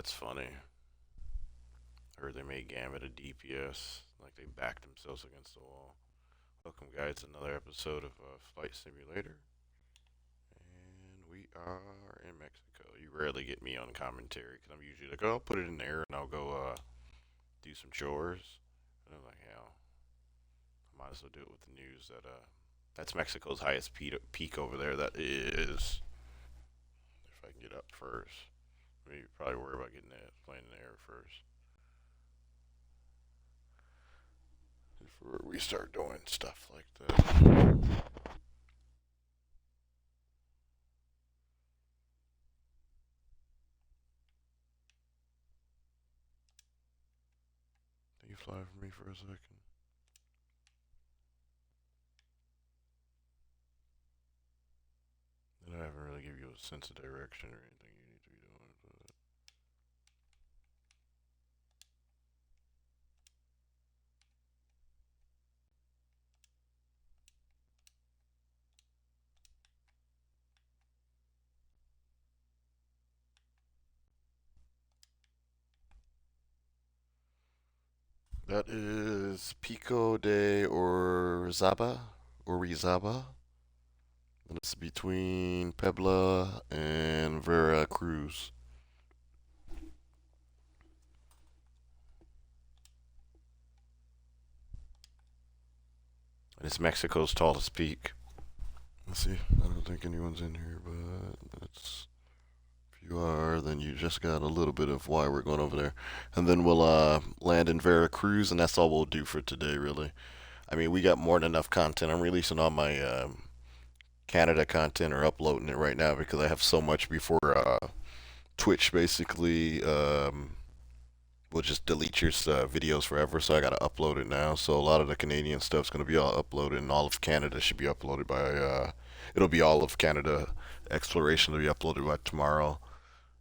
That's funny. I heard they made Gambit a DPS, like they backed themselves against the wall. Welcome, guys, to another episode of Flight Simulator, and we are in Mexico. You rarely get me on commentary because I'm usually like, oh, I'll put it in there and I'll go do some chores. And I'm like, hell, I might as well do it with the news that that's Mexico's highest peak over there. That is, if I can get up first. We probably worry about getting that plane in the air first before we start doing stuff like that. Can you fly for me for a second? Then I haven't really give you a sense of direction or anything you need to be doing. That is Pico de Orizaba. And it's between Puebla and Veracruz. And it's Mexico's tallest peak. Let's see. I don't think anyone's in here, but it's if you are, then you just got a little bit of why we're going over there. And then we'll land in Veracruz, and that's all we'll do for today, really. I mean, we got more than enough content. I'm releasing all my Canada content or uploading it right now because I have so much before Twitch basically will just delete your videos forever. So I got to upload it now. So a lot of the Canadian stuff's going to be all uploaded, and all of Canada should be uploaded by. It'll be all of Canada exploration to be uploaded by tomorrow.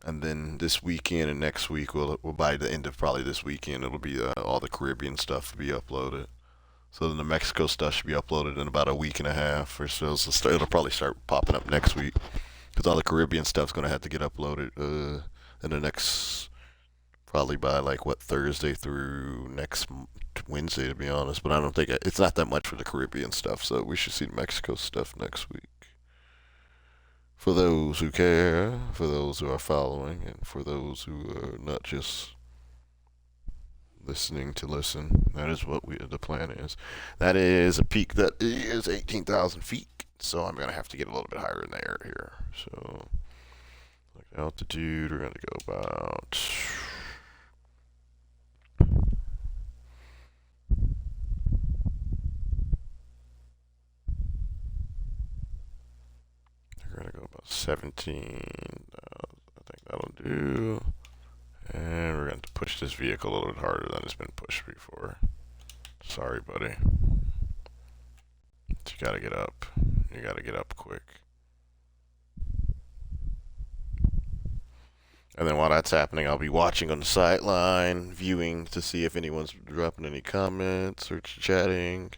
And then this weekend and next week, will by the end of probably this weekend, it'll be all the Caribbean stuff to be uploaded. So then the Mexico stuff should be uploaded in about a week and a half or so. So it'll probably start popping up next week because all the Caribbean stuff's gonna have to get uploaded in the next probably by like what Thursday through next Wednesday to be honest. But I don't think it's not that much for the Caribbean stuff, so we should see the Mexico stuff next week. For those who care, for those who are following, and for those who are not just listening to listen. That is what the plan is. That is a peak that is 18,000 feet. So I'm gonna have to get a little bit higher in the air here. So like altitude, we're gonna go about. We're gonna go about 17. I think that'll do. And we're going to push this vehicle a little bit harder than it's been pushed before. Sorry, buddy. But you gotta get up. You gotta get up quick. And then while that's happening, I'll be watching on the sideline, viewing to see if anyone's dropping any comments or chatting,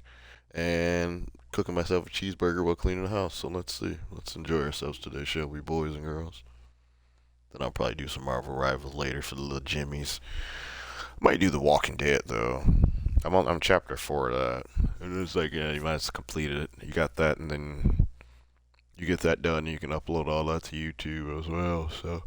and cooking myself a cheeseburger while cleaning the house. So let's see. Let's enjoy ourselves today, shall we, boys and girls? Then I'll probably do some Marvel Rivals later for the little jimmies. Might do The Walking Dead though. I'm chapter 4 of that. And it's like, yeah, you might as well complete it. You got that, and then you get that done, and you can upload all that to YouTube as well. So,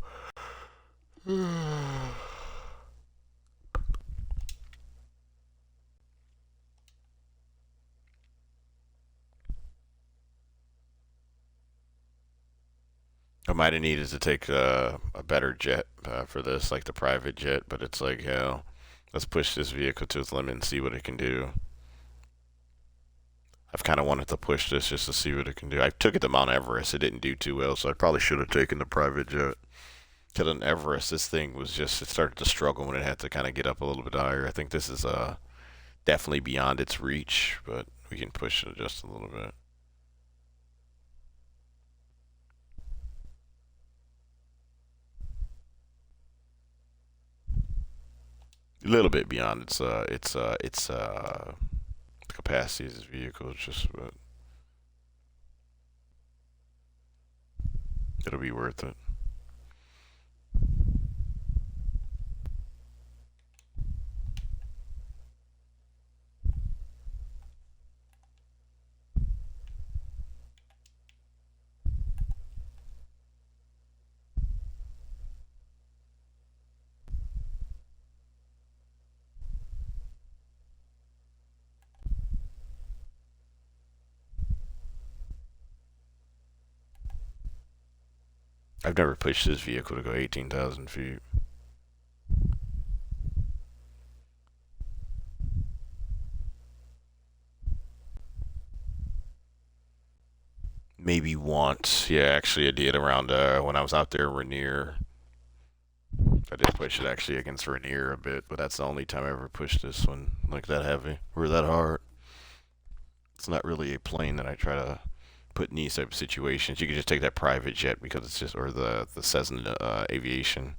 I might have needed to take a better jet for this, like the private jet. But it's like, hell, let's push this vehicle to its limit and see what it can do. I've kind of wanted to push this just to see what it can do. I took it to Mount Everest. It didn't do too well, so I probably should have taken the private jet. Because on Everest, this thing was just, it started to struggle when it had to kind of get up a little bit higher. I think this is definitely beyond its reach, but we can push it just a little bit. A little bit beyond its capacity as this vehicle. It's just, but it'll be worth it. I've never pushed this vehicle to go 18,000 feet. Maybe once. Yeah, actually, I did around when I was out there in Rainier. I did push it actually against Rainier a bit, but that's the only time I ever pushed this one like that heavy or that hard. It's not really a plane that I try to put in these type of situations. You can just take that private jet because it's just, or the Cessna Aviation,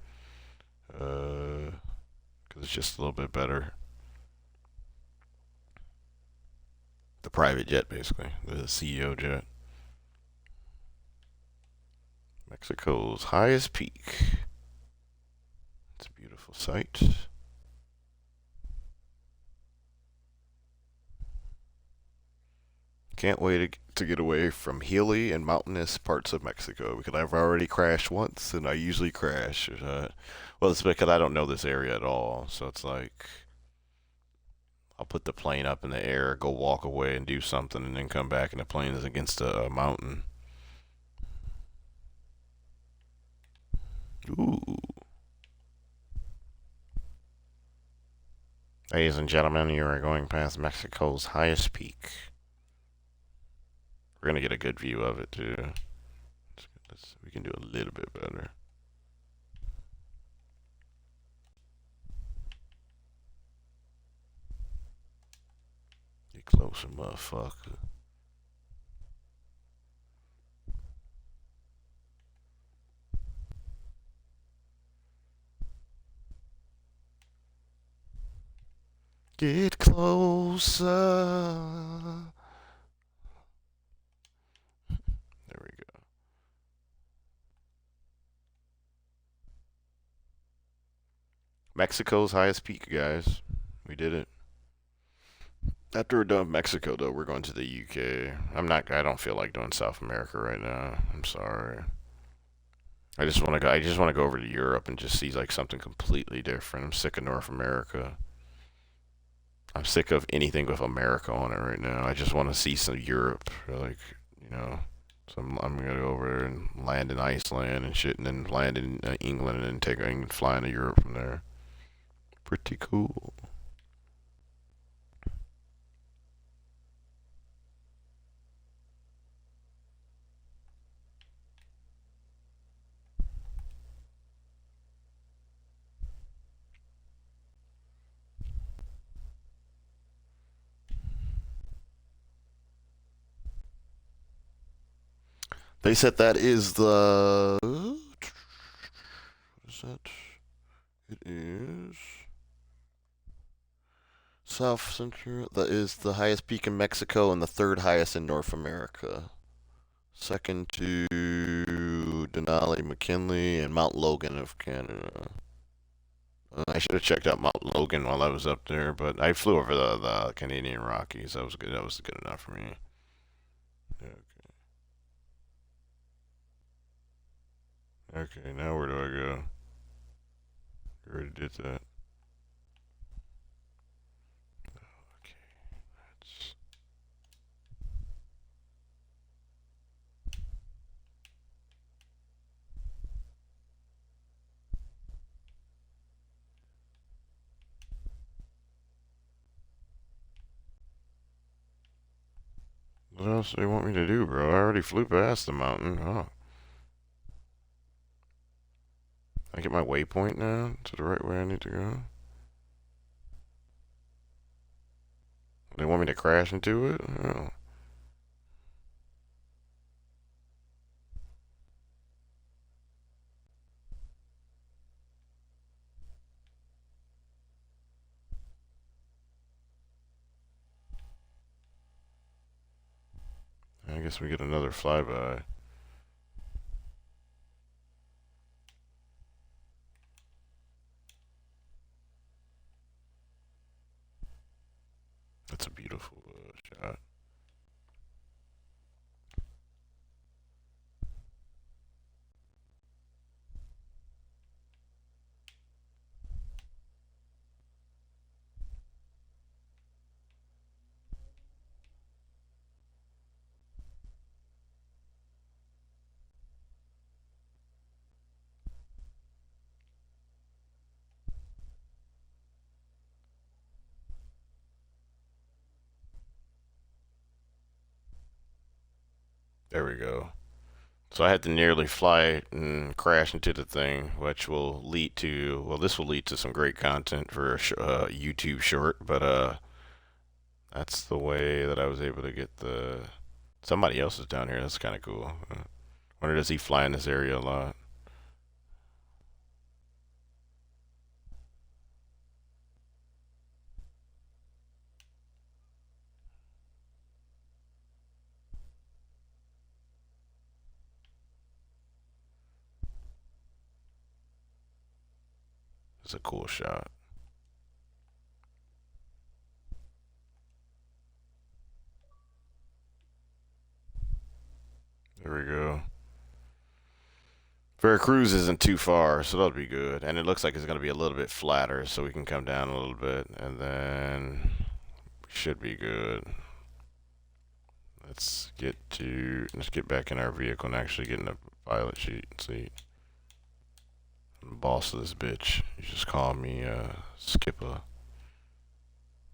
because it's just a little bit better. The private jet, basically, the CEO jet. Mexico's highest peak. It's a beautiful sight. Can't wait to get away from hilly and mountainous parts of Mexico because I've already crashed once and I usually crash. Well, it's because I don't know this area at all. So it's like I'll put the plane up in the air, go walk away and do something, and then come back and the plane is against a mountain. Ooh. Ladies and gentlemen, you are going past Mexico's highest peak. We're going to get a good view of it, too. We can do a little bit better. Get closer, motherfucker. Get closer. There we go. Mexico's highest peak, guys. We did it. After we're done with Mexico, though, we're going to the UK. I don't feel like doing South America right now. I'm sorry. I just want to go. I just want to go over to Europe and just see like something completely different. I'm sick of North America. I'm sick of anything with America on it right now. I just want to see some Europe, like you know. So I'm gonna go over there and land in Iceland and shit, and then land in England, and then and fly into Europe from there. Pretty cool. They said that is the. What is that? It is South Central. That is the highest peak in Mexico and the third highest in North America. Second to Denali, McKinley, and Mount Logan of Canada. I should have checked out Mount Logan while I was up there, but I flew over the Canadian Rockies. That was good. That was good enough for me. Okay. Okay. Now where do I go? You already did that. Okay. Let's. What else do they want me to do, bro? I already flew past the mountain. Oh. I get my waypoint now to the right way I need to go. They want me to crash into it? Oh. I guess we get another flyby. That's a beautiful shot. There we go. So I had to nearly fly and crash into the thing, which will lead to, well, this will lead to some great content for a YouTube short, but that's the way that I was able to get the. Somebody else is down here. That's kind of cool. Wonder, does he fly in this area a lot? It's a cool shot. There we go. Veracruz isn't too far, so that'll be good. And it looks like it's going to be a little bit flatter, so we can come down a little bit, and then we should be good. Let's get back in our vehicle and actually get in the pilot seat. I'm the boss of this bitch. You just call me skipper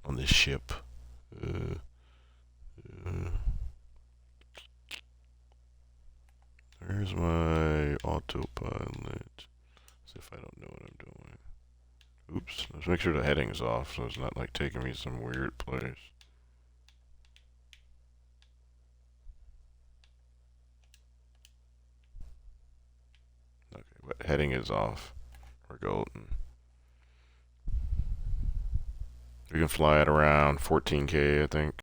on this ship. Uh, uh. Where's my autopilot? As if I don't know what I'm doing. Oops. Let's make sure the heading's off so it's not like taking me some weird place. Okay, but heading is off. We're golden. We can fly at around 14K, I think.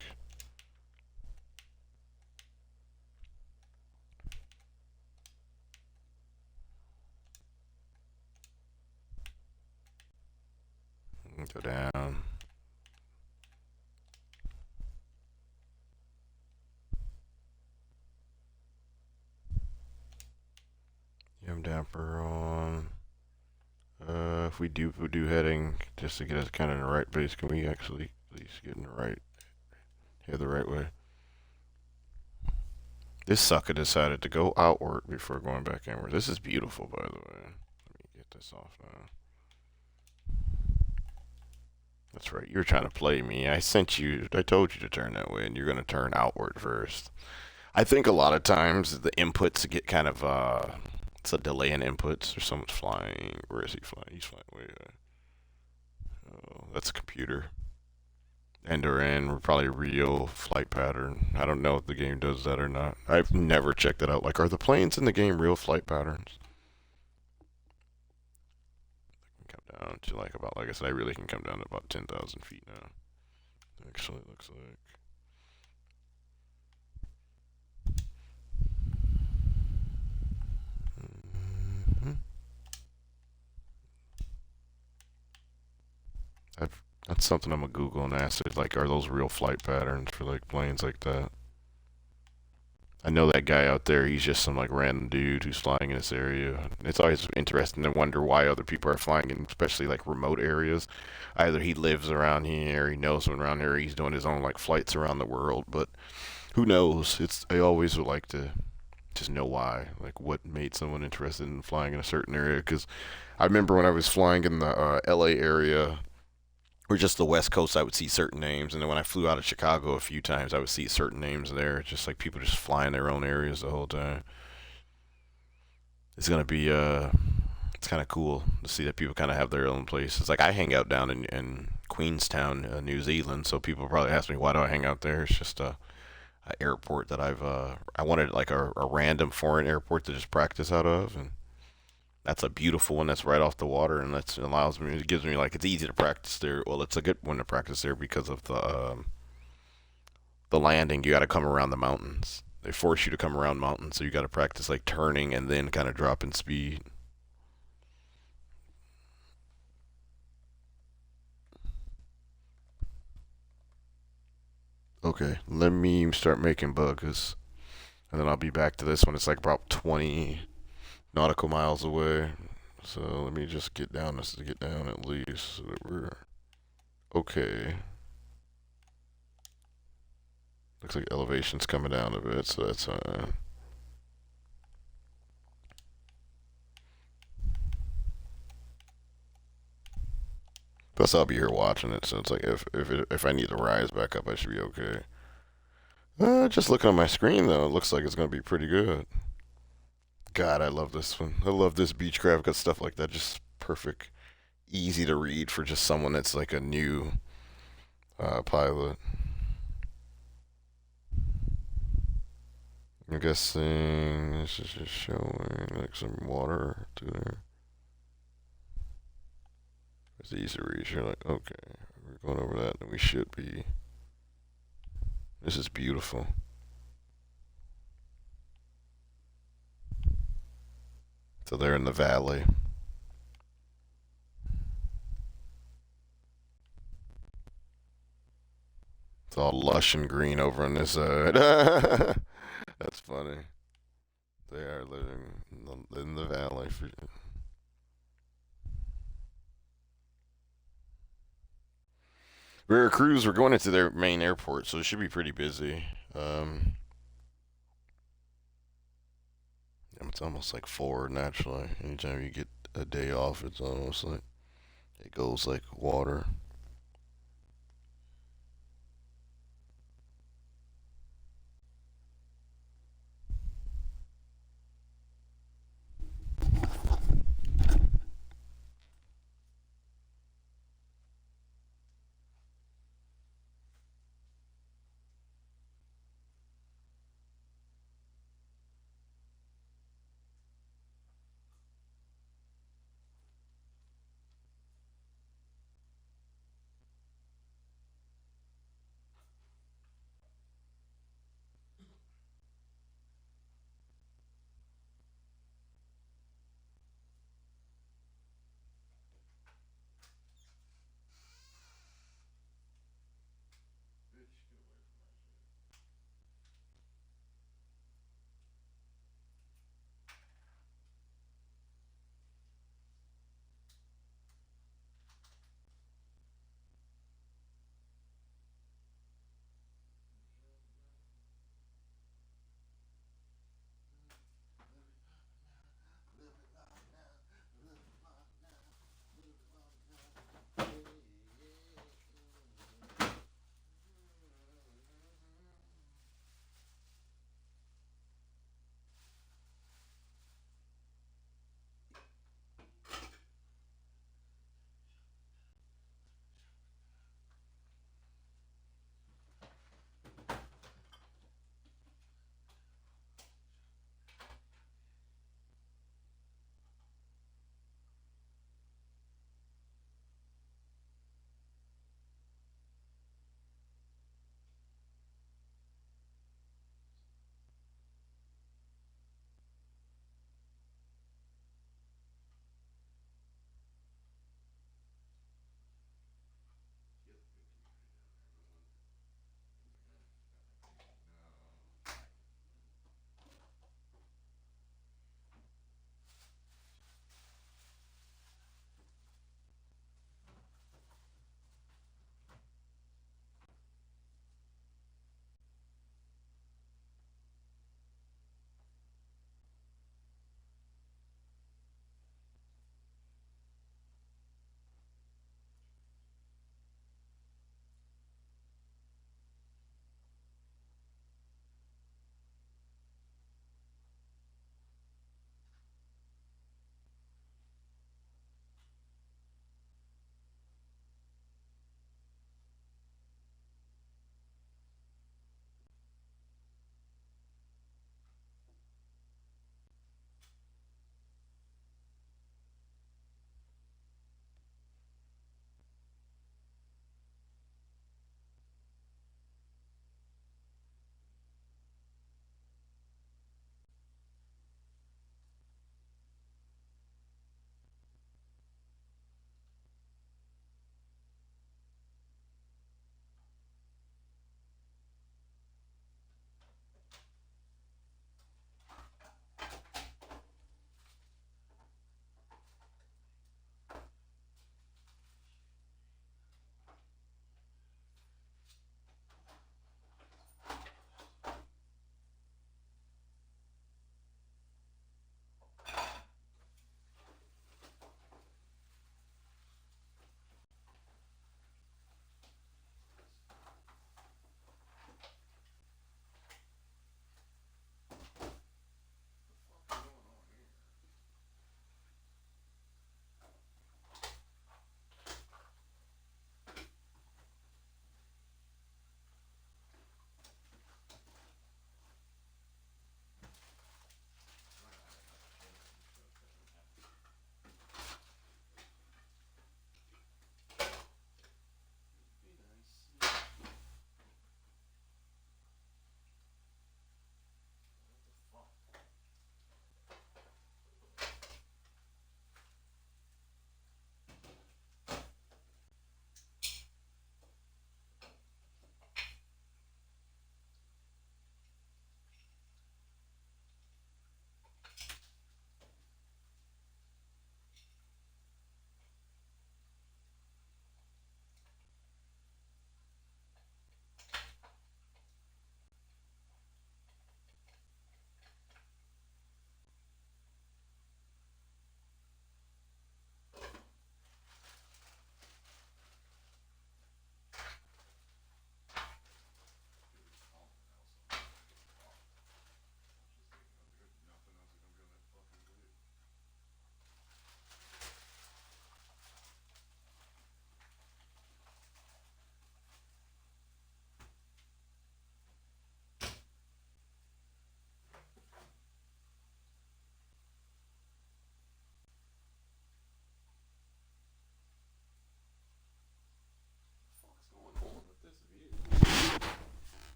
Go down. Yum damper on. If we do heading just to get us kind of in the right place, can we actually at least get in the right, the right way? This sucker decided to go outward before going back inward. This is beautiful, by the way. Let me get this off now. That's right. You were trying to play me. I told you to turn that way, and you're going to turn outward first. I think a lot of times the inputs get kind of, it's a delay in inputs, or someone's flying. Where is he flying? He's flying way away. Oh, that's a computer. End or end, we're probably real flight pattern. I don't know if the game does that or not. I've never checked it out. Like, are the planes in the game real flight patterns? Down to like about, like I said, I really can come down to about 10,000 feet now. Actually, it looks like. That's something I'm gonna Google and ask it. Like, are those real flight patterns for like planes like that? I know that guy out there, he's just some like random dude who's flying in this area. It's always interesting to wonder why other people are flying in, especially like remote areas. Either he lives around here, or he knows someone around here, or he's doing his own like flights around the world. But who knows? I always would like to just know why, like what made someone interested in flying in a certain area. Because I remember when I was flying in the LA area, or just the West Coast, I would see certain names, and then when I flew out of Chicago a few times, I would see certain names there. Just like people just flying their own areas the whole time. It's gonna be it's kind of cool to see that people kind of have their own places. Like I hang out down in Queenstown, New Zealand, so people probably ask me why do I hang out there. It's just a airport that I wanted like a random foreign airport to just practice out of, and that's a beautiful one that's right off the water, and that allows me, it gives me like, it's easy to practice there. Well, it's a good one to practice there because of the landing. You got to come around the mountains. They force you to come around mountains, so you got to practice like turning and then kind of dropping speed. Okay, let me start making buggers, and then I'll be back to this one. It's like about 20 nautical miles away. So let me just get down this to get down at least so that we're okay. Looks like elevation's coming down a bit, so that's fine. Plus, I'll be here watching it, so it's like if I need to rise back up, I should be okay. Just looking at my screen though, it looks like it's gonna be pretty good. God, I love this one. I love this Beechcraft. Got stuff like that, just perfect, easy to read for just someone that's like a new pilot. I'm guessing this is just showing like some water to there. It's easy to read. You're like, okay, we're going over that, and we should be. This is beautiful. So they're in the valley. It's all lush and green over on this side. That's funny. They are living in the valley. Veracruz, we're going into their main airport, so it should be pretty busy. It's almost like 4 naturally. Anytime you get a day off, it's almost like it goes like water.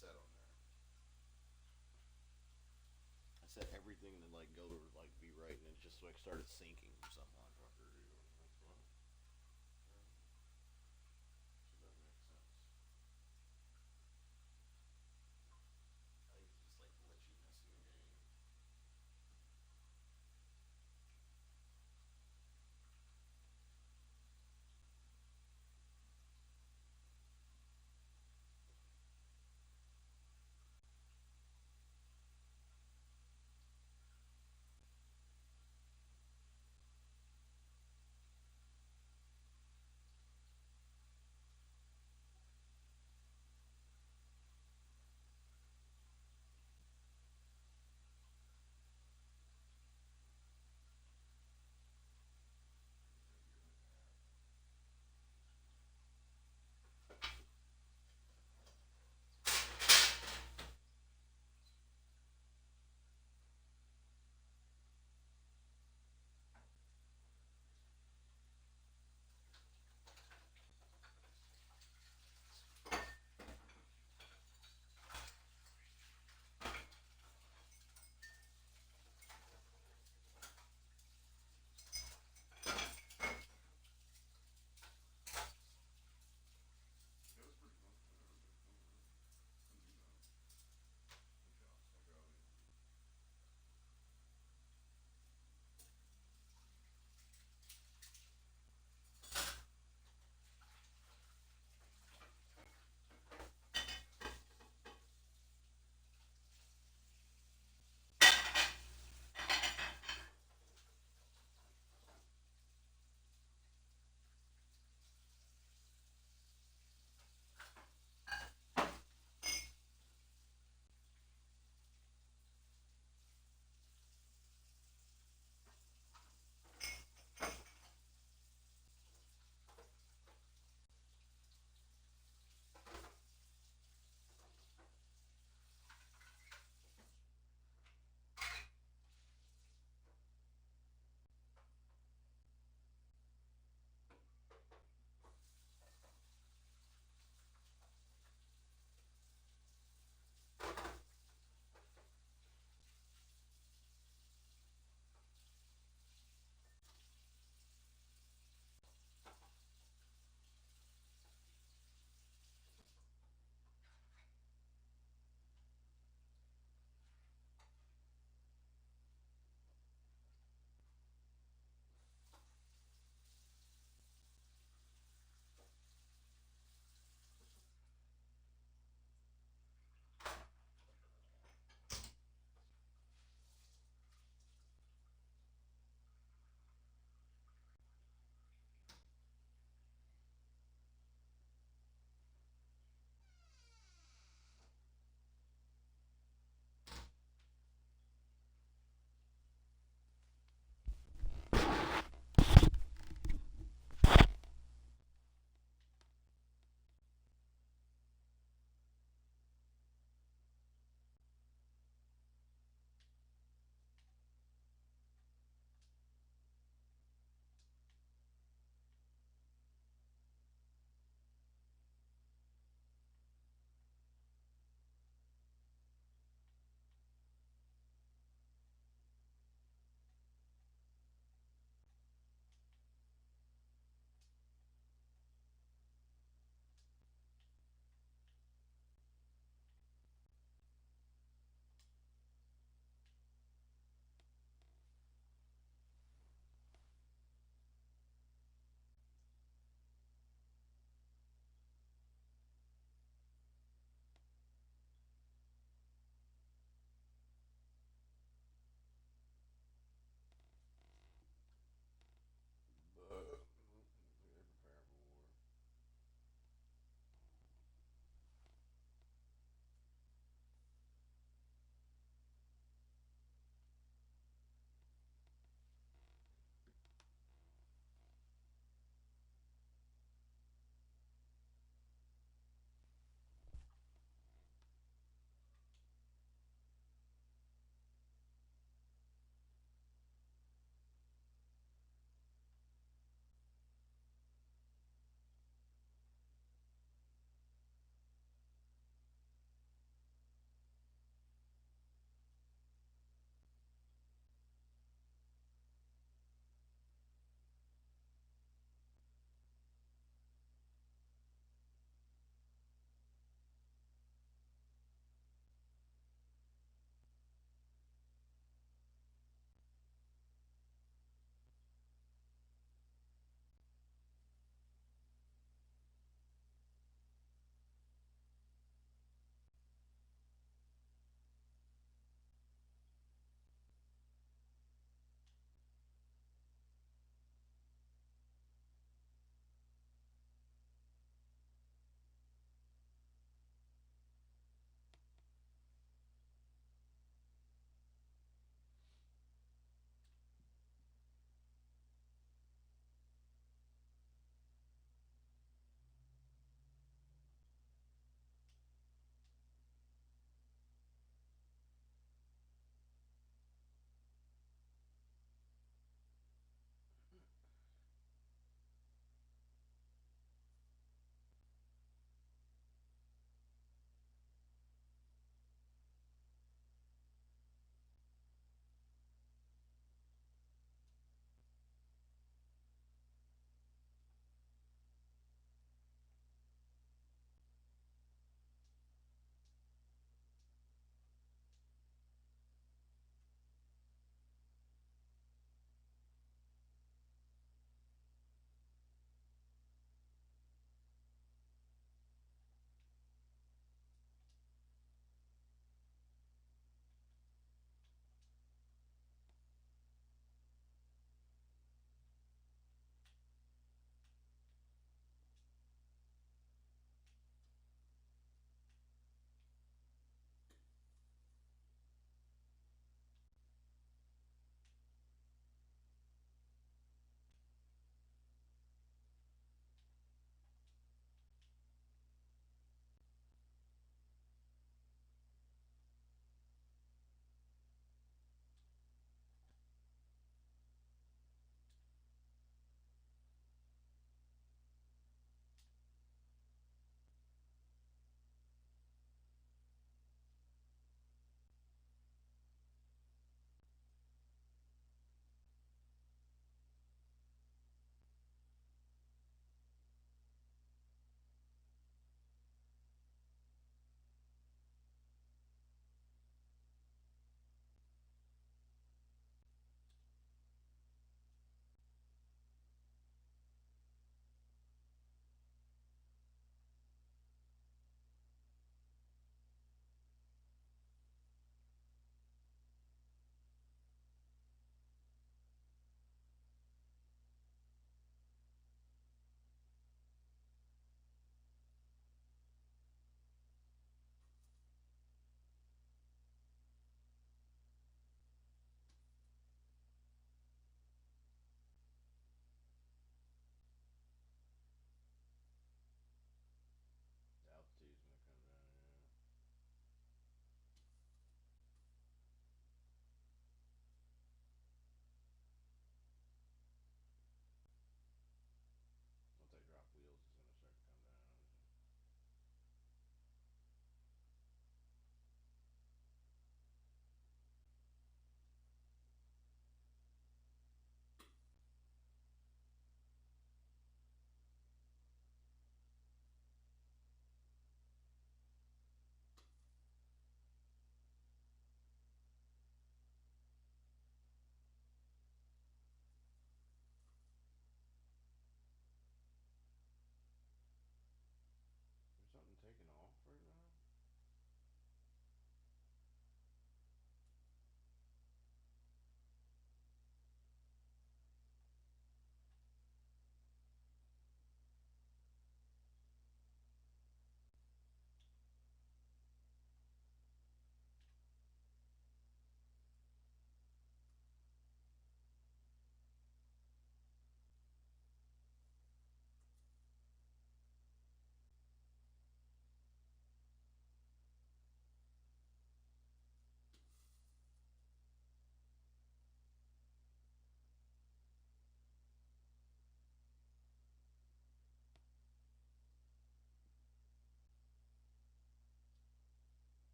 set on there. I set everything to like go to like be right, and it just like started syncing for some odd